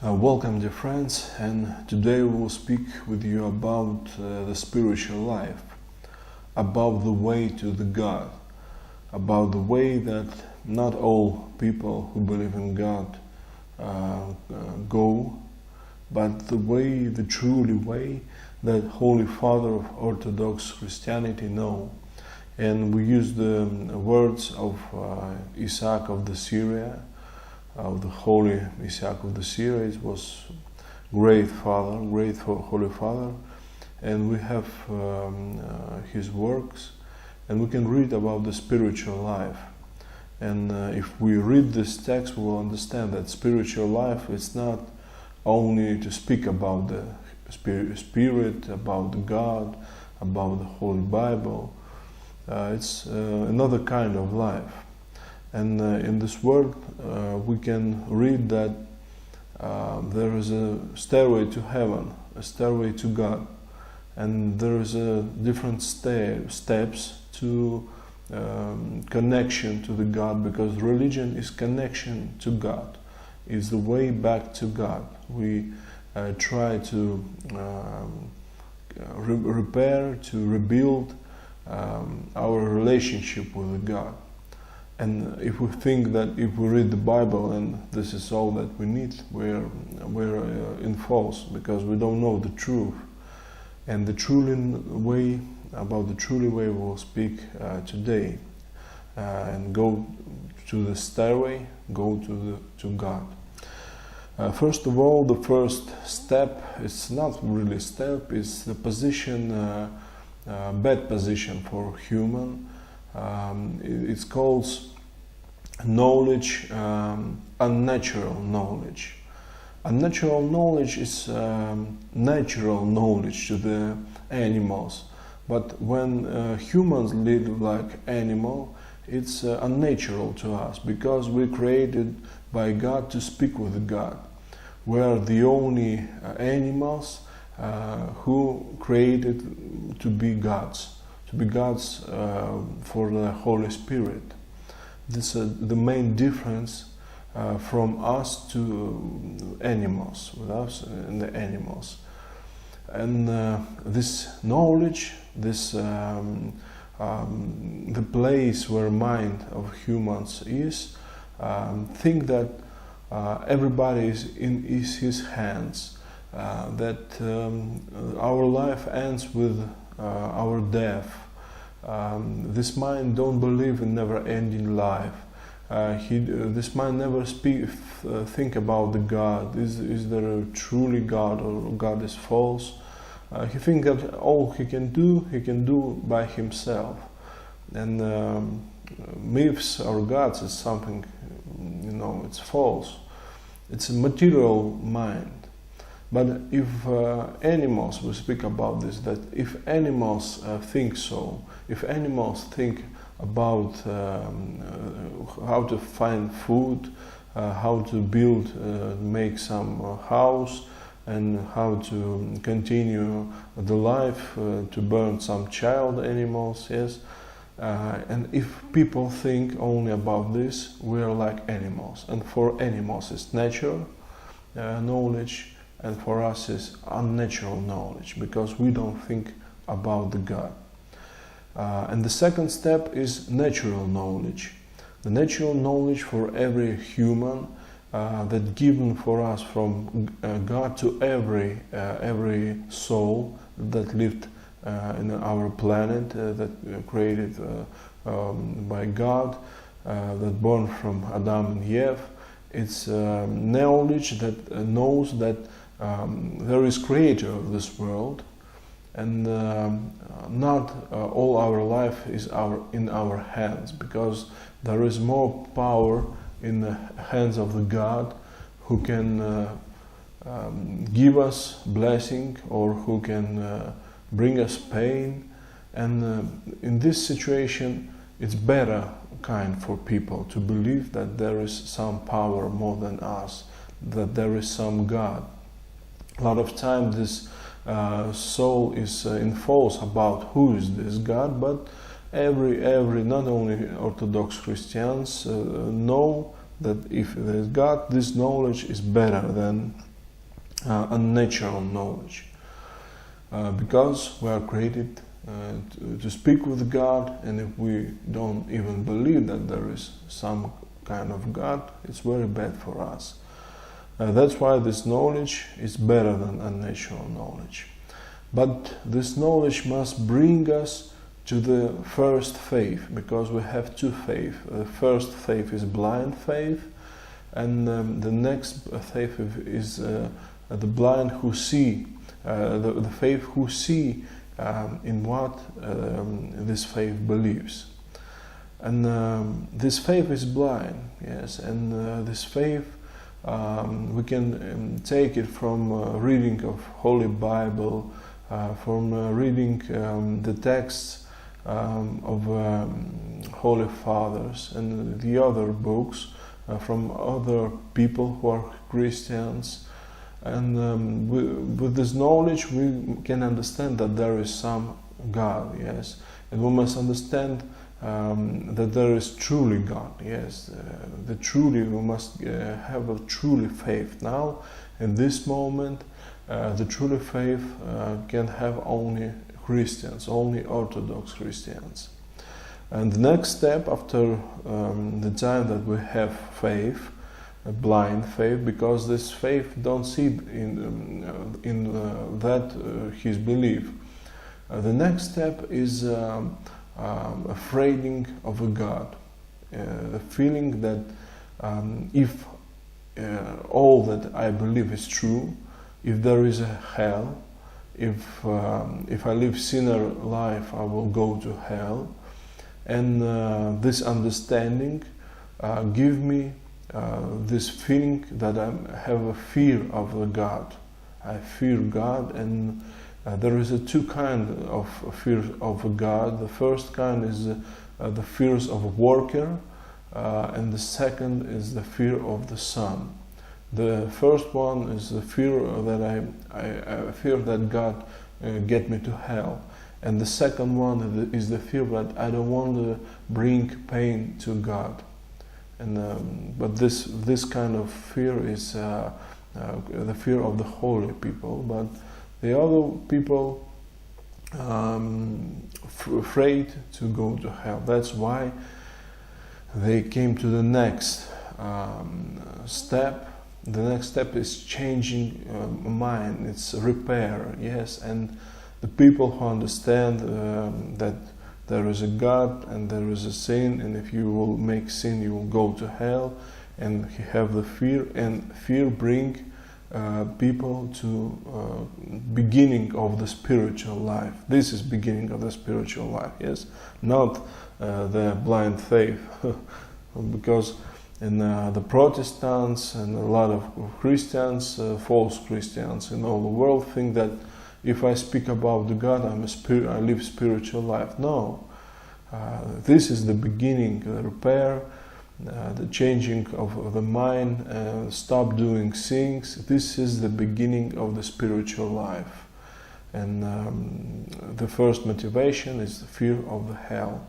Welcome, dear friends, and today we will speak with you about the spiritual life, about the way to the God, about the way that not all people who believe in God go, but the truly way that Holy Father of Orthodox Christianity know. And we use the words of Isaak of Sirya, of the holy Isaak of Sirya. It was great father, great holy father, and we have his works, and we can read about the spiritual life. And if we read this text, we will understand that spiritual life is not only to speak about the spirit, about the God, about the Holy Bible. It's another kind of life. And in this word, we can read that there is a stairway to heaven, a stairway to God, and there is a different steps to connection to the God, because religion is connection to God, is the way back to God. We try to repair, to rebuild our relationship with God. And if we think that if we read the Bible and this is all that we need, we're in false, because we don't know the truth. And the truly way, about the truly way, we will speak today, and go to the stairway, go to God. First of all, the first step, it's not really a step, it's the position, bad position for human. It's called knowledge, unnatural knowledge. Unnatural knowledge is natural knowledge to the animals, but when humans live like animal, it's unnatural to us, because we're created by God to speak with God. We're the only animals who created to be gods for the Holy Spirit. This is the main difference from us to animals, with us and the animals. And this knowledge, the place where mind of humans is, think that everybody is in his hands, that our life ends with our death. This mind don't believe in never-ending life. This mind never think about the God. Is there a truly God, or God is false? He thinks that all he can do by himself. And myths or gods is something, it's false. It's a material mind. But if animals, we speak about this, that if animals think so, if animals think about how to find food, how to build, make some house, and how to continue the life, to burn some child animals, yes, and if people think only about this, we are like animals. And for animals it's natural knowledge, and for us is unnatural knowledge, because we don't think about the God. And the second step is natural knowledge. The natural knowledge for every human that given for us from God to every soul that lived in our planet, that created by God, that born from Adam and Eve. It's knowledge that knows that there is creator of this world, and not all our life is in our hands, because there is more power in the hands of the God, who can give us blessing, or who can bring us pain. And in this situation, it's better kind for people to believe that there is some power more than us, that there is some God. A lot of time this soul is in false about who is this God, but every not only Orthodox Christians know that if there is God, this knowledge is better than unnatural knowledge. Because we are created to speak with God, and if we don't even believe that there is some kind of God, it's very bad for us. That's why this knowledge is better than unnatural knowledge. But this knowledge must bring us to the first faith, because we have two faiths. The first faith is blind faith, and the next faith is the blind who see, the faith who see in what this faith believes. And this faith is blind, yes, and this faith we can take it from reading of Holy Bible, from reading the texts of Holy Fathers and the other books from other people who are Christians. And with this knowledge we can understand that there is some God, yes, and we must understand that there is truly God, yes, we must have a truly faith. Now, in this moment, the truly faith can have only Christians, only Orthodox Christians. And the next step after the time that we have faith, a blind faith, because this faith don't see in that his belief. The next step is afraiding of a God, the feeling that if all that I believe is true, if there is a hell, if I live sinner life, I will go to hell, and this understanding give me this feeling that I have a fear of the God. I fear God, and there is two kinds of fear of a God. The first kind is the fears of a worker, and the second is the fear of the Son. The first one is the fear that I fear that God get me to hell, and the second one is the fear that I don't want to bring pain to God. And but this kind of fear is the fear of the holy people. But the other people afraid to go to hell. That's why they came to the next step. The next step is changing mind. It's repair. Yes, and the people who understand that there is a God and there is a sin, and if you will make sin, you will go to hell, and he have the fear, and fear bring people to beginning of the spiritual life. This is beginning of the spiritual life, yes, not the blind faith, because in the Protestants and a lot of Christians, false Christians in all the world think that if I speak about the God, I live spiritual life. No, this is the beginning, the repair, the changing of the mind, stop doing things. This is the beginning of the spiritual life. And the first motivation is the fear of the hell.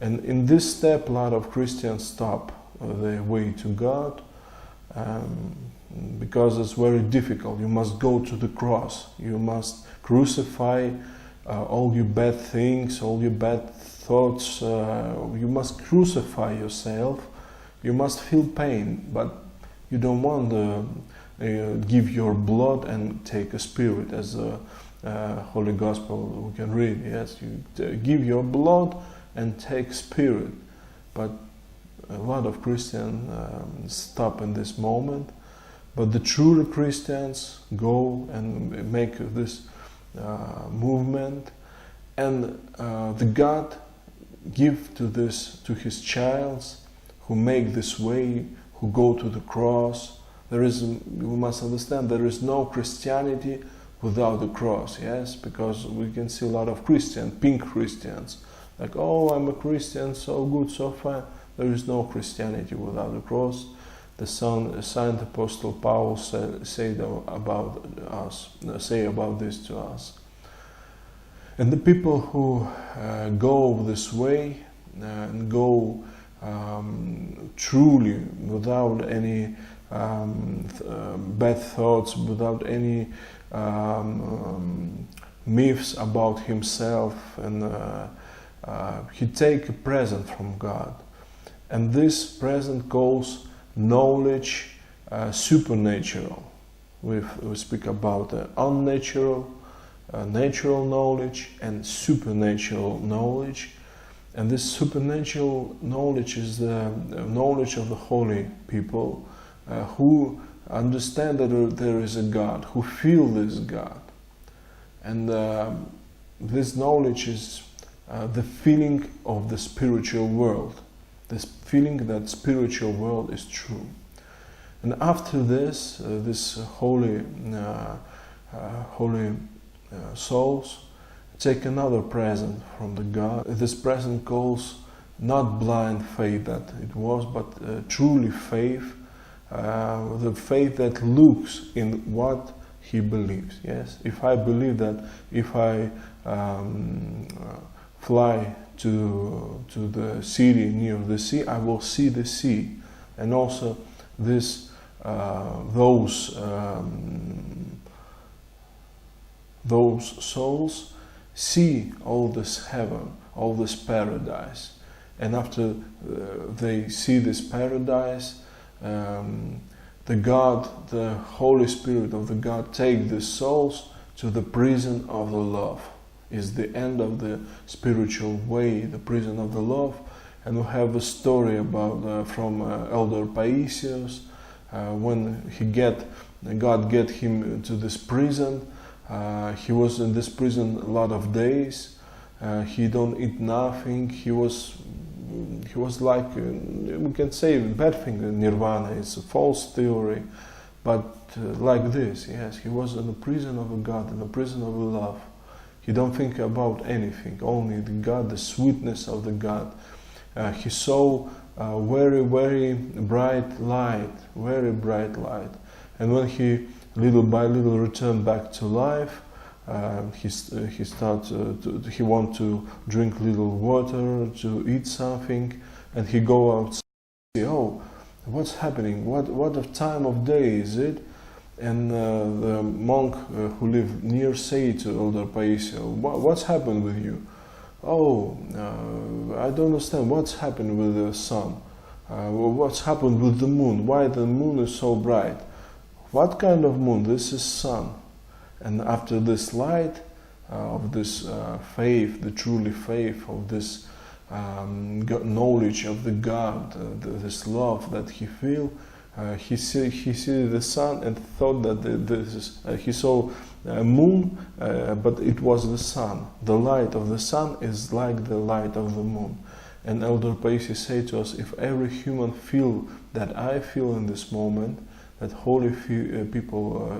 And in this step, a lot of Christians stop their way to God, because it's very difficult. You must go to the cross. You must crucify all your bad things, all your bad thoughts. You must crucify yourself. You must feel pain, but you don't want to give your blood and take a spirit, as a Holy Gospel we can read. Yes, you give your blood and take spirit. But a lot of Christians stop in this moment. But the truly Christians go and make this movement, and the God give to his child who make this way, who go to the cross. We must understand there is no Christianity without the cross, yes, because we can see a lot of Christians, pink Christians, like, oh, I'm a Christian, so good, so fine. There is no Christianity without the cross. The Saint Apostle Paul say about this to us. And the people who go this way and go truly without any bad thoughts, without any myths about himself, and he take a present from God. And this present calls knowledge supernatural. We speak about unnatural, natural knowledge, and supernatural knowledge. And this supernatural knowledge is the knowledge of the holy people who understand that there is a God, who feel this God. And this knowledge is the feeling of the spiritual world, this feeling that spiritual world is true. And after this, this holy souls take another present from the God. This present calls not blind faith that it was, but truly faith, the faith that looks in what he believes. Yes, if I believe that if I fly to the city near the sea, I will see the sea, and also this those souls see all this heaven, all this paradise, and after they see this paradise, the God, the Holy Spirit of the God, take the souls to the prison of the love. Is the end of the spiritual way, the prison of the love. And we have a story about from Elder Paisios, when God get him to this prison. He was in this prison a lot of days. He don't eat nothing. He was like, we can say bad thing, nirvana is a false theory, but like this, yes, he was in the prison of a God, in the prison of love. He don't think about anything, only the God, the sweetness of the God. He saw very, very bright light, and when he little by little returned back to life, he want to drink little water, to eat something, and he go outside. Oh, what's happening? What time of day is it? And the monk who lived near say to Elder Paisio, what's happened with you? Oh, I don't understand. What's happened with the sun? What's happened with the moon? Why the moon is so bright? What kind of moon? This is sun. And after this light of this faith, the truly faith of this knowledge of the God, this love that he feel, he see the sun and thought that he saw a moon, but it was the sun. The light of the sun is like the light of the moon. And Elder Paisi say to us, if every human feel that I feel in this moment, that holy people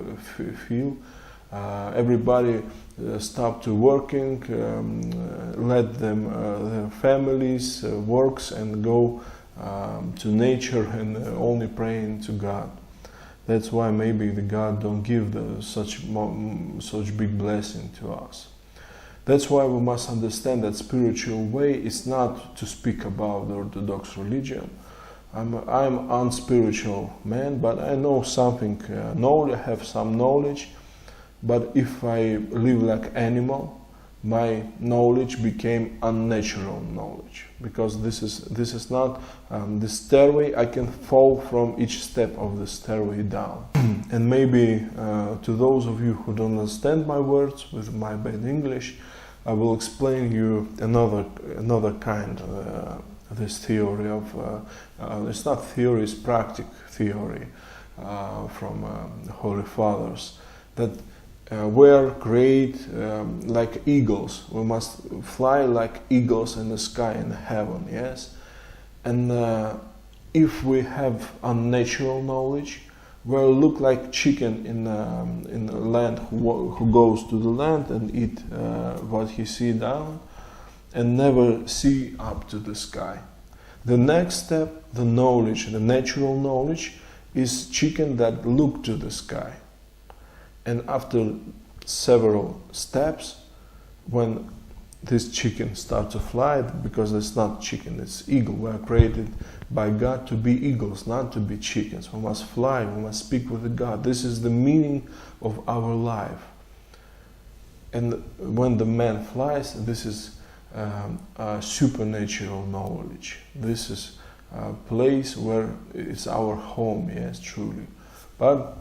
feel, everybody stop to working, let them their families works and go to nature and only praying to God. That's why maybe the God don't give such big blessing to us. That's why we must understand that spiritual way is not to speak about the Orthodox religion. I'm unspiritual man, but I know something, I have some knowledge, but if I live like animal, my knowledge became unnatural knowledge, because this is not the stairway. I can fall from each step of the stairway down. And maybe to those of you who don't understand my words with my bad English, I will explain you another kind this theory of it's not theory, it's practical theory from Holy Fathers, that we're created like eagles. We must fly like eagles in the sky in heaven, yes? And if we have unnatural knowledge, we'll look like chicken in the land who goes to the land and eat what he see down and never see up to the sky. The next step, the knowledge, the natural knowledge, is chicken that look to the sky. And after several steps, when this chicken start to fly, because it's not chicken, it's eagle. We are created by God to be eagles, not to be chickens. We must fly, we must speak with God. This is the meaning of our life. And when the man flies, this is a supernatural knowledge. This is a place where it's our home, yes, truly. But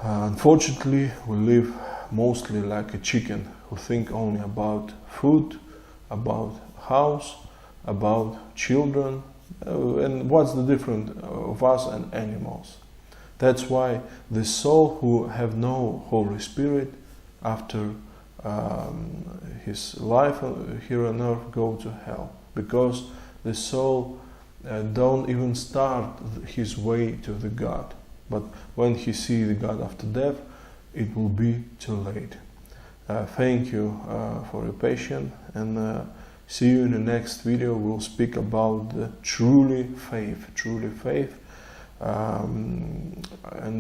unfortunately, we live mostly like a chicken, who think only about food, about house, about children, and what's the difference of us and animals. That's why the soul who have no Holy Spirit after his life here on earth go to hell, because the soul don't even start his way to the God. But when he sees the God after death, it will be too late. Thank you for your patience, and see you in the next video. We'll speak about the truly faith, and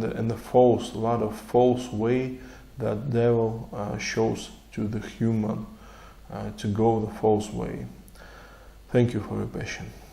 the false, a lot of false way that devil shows to the human to go the false way. Thank you for your patience.